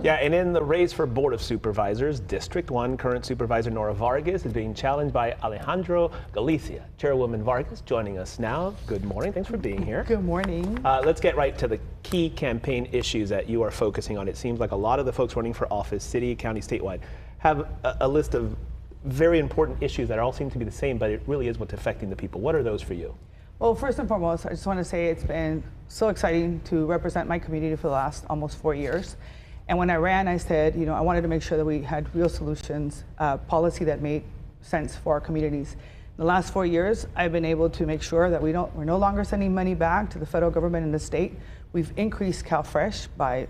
Yeah, and in the race for Board of Supervisors, District 1 current supervisor Nora Vargas is being challenged by Alejandro Galicia. Chairwoman Vargas joining us now. Good morning. Thanks for being here. Good morning. Let's get right to the key campaign issues that you are focusing on. It seems like a lot of the folks running for office, city, county, statewide, have a list of very important issues that all seem to be the same, but it really is what's affecting the people. What are those for you? Well, first and foremost, I just want to say it's been so exciting to represent my community for the last almost 4 years. And when I ran, I said, I wanted to make sure that we had real solutions, policy that made sense for our communities. In the last 4 years, I've been able to make sure that we're no longer sending money back to the federal government and the state. We've increased CalFresh by,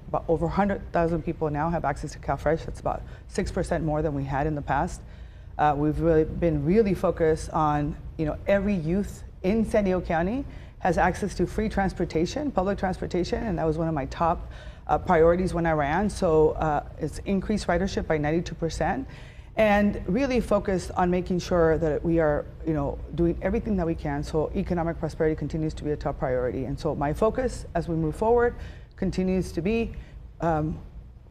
about over 100,000 people now have access to CalFresh. That's about 6% more than we had in the past. We've been really focused on, every youth in San Diego County has access to free transportation, public transportation, and that was one of my top priorities when I ran. So it's increased ridership by 92%, and really focused on making sure that we are, doing everything that we can so economic prosperity continues to be a top priority. And so my focus as we move forward continues to be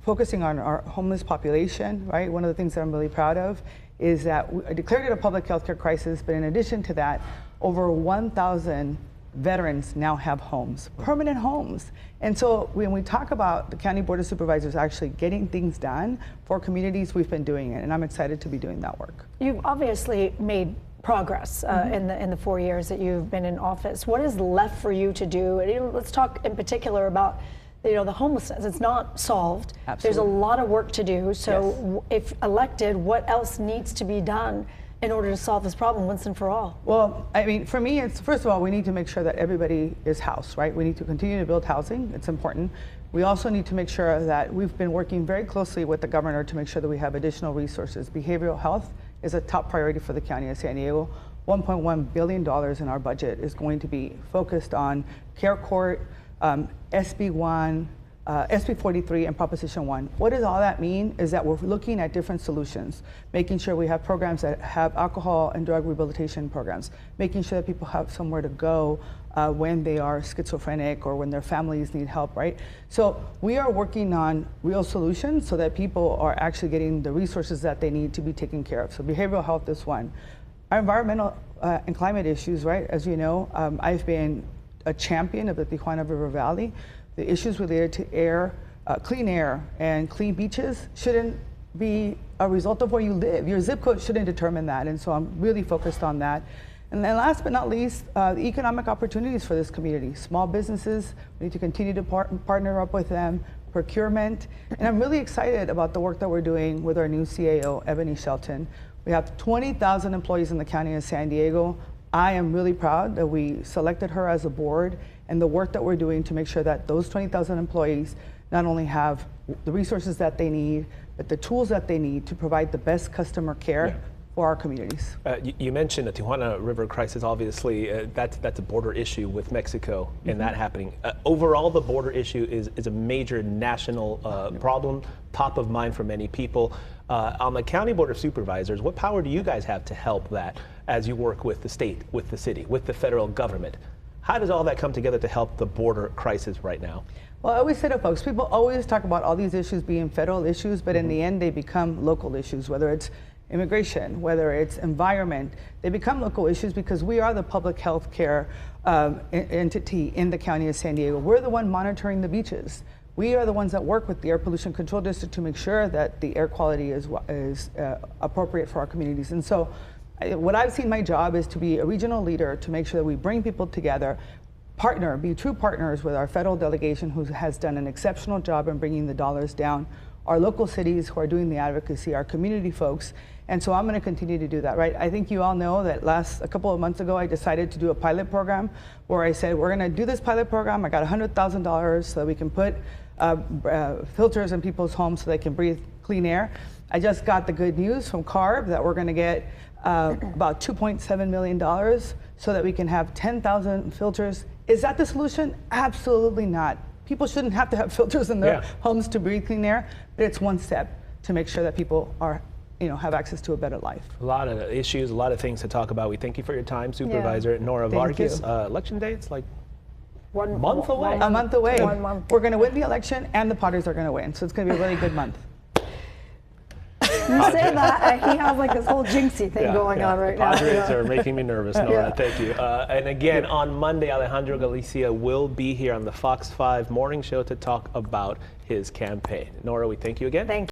focusing on our homeless population, right? One of the things that I'm really proud of is that I declared it a public health care crisis, but in addition to that, over 1,000 veterans now have homes, permanent homes. And so when we talk about the County Board of Supervisors actually getting things done for communities, we've been doing it, and I'm excited to be doing that work. You've obviously made progress in the 4 years that you've been in office. What is left for you to do? And, let's talk in particular about the homelessness. It's not solved. Absolutely. There's a lot of work to do. So yes. If elected, what else needs to be done in order to solve this problem once and for all? Well, I mean, for me, it's first of all, we need to make sure that everybody is housed, right? We need to continue to build housing. It's important. We also need to make sure that we've been working very closely with the governor to make sure that we have additional resources. Behavioral health is a top priority for the County of San Diego. $1.1 billion in our budget is going to be focused on Care Court, SB 1, SB 43, and Proposition 1. What does all that mean is that we're looking at different solutions, making sure we have programs that have alcohol and drug rehabilitation programs, making sure that people have somewhere to go when they are schizophrenic or when their families need help, right? So we are working on real solutions so that people are actually getting the resources that they need to be taken care of. So behavioral health is one. Our environmental and climate issues, right? As you know, I've been a champion of the Tijuana River Valley. The issues related to air, clean air and clean beaches shouldn't be a result of where you live. Your zip code shouldn't determine that, and so I'm really focused on that. And then last but not least, the economic opportunities for this community. Small businesses, we need to continue to partner up with them, procurement, and I'm really excited about the work that we're doing with our new CAO, Ebony Shelton. We have 20,000 employees in the County of San Diego. I am really proud that we selected her as a board, and the work that we're doing to make sure that those 20,000 employees not only have the resources that they need, but the tools that they need to provide the best customer care for our communities. You mentioned the Tijuana River crisis. Obviously, that's a border issue with Mexico and that happening. Overall, the border issue is a major national problem, top of mind for many people. On the County Board of Supervisors, what power do you guys have to help that as you work with the state, with the city, with the federal government? How does all that come together to help the border crisis right now? Well, I always say to folks, people always talk about all these issues being federal issues, but in the end, they become local issues, whether it's immigration, whether it's environment. They become local issues because we are the public health care entity in the County of San Diego. We're the one monitoring the beaches. We are the ones that work with the Air Pollution Control District to make sure that the air quality is appropriate for our communities. And so what I've seen my job is to be a regional leader to make sure that we bring people together, be true partners with our federal delegation who has done an exceptional job in bringing the dollars down, our local cities who are doing the advocacy, our community folks. And so I'm going to continue to do that, right? I think you all know that a couple of months ago, I decided to do a pilot program where I said, we're going to do this pilot program. I got $100,000 so that we can put filters in people's homes so they can breathe clean air. I just got the good news from CARB that we're going to get about $2.7 million so that we can have 10,000 filters. Is that the solution? Absolutely not. People shouldn't have to have filters in their homes to breathe clean air, but it's one step to make sure that people are, have access to a better life. A lot of issues, a lot of things to talk about. We thank you for your time, Supervisor Nora Vargas. Election day, it's like 1 Month away. A month away. 1 month. We're going to win the election, and the Padres are going to win. So it's going to be a really good month. You say that, he has like this whole jinxie thing going on right the Padres now. are making me nervous, Nora. Thank you. And again, on Monday, Alejandro Galicia will be here on the Fox 5 morning show to talk about his campaign. Nora, we thank you again. Thank you.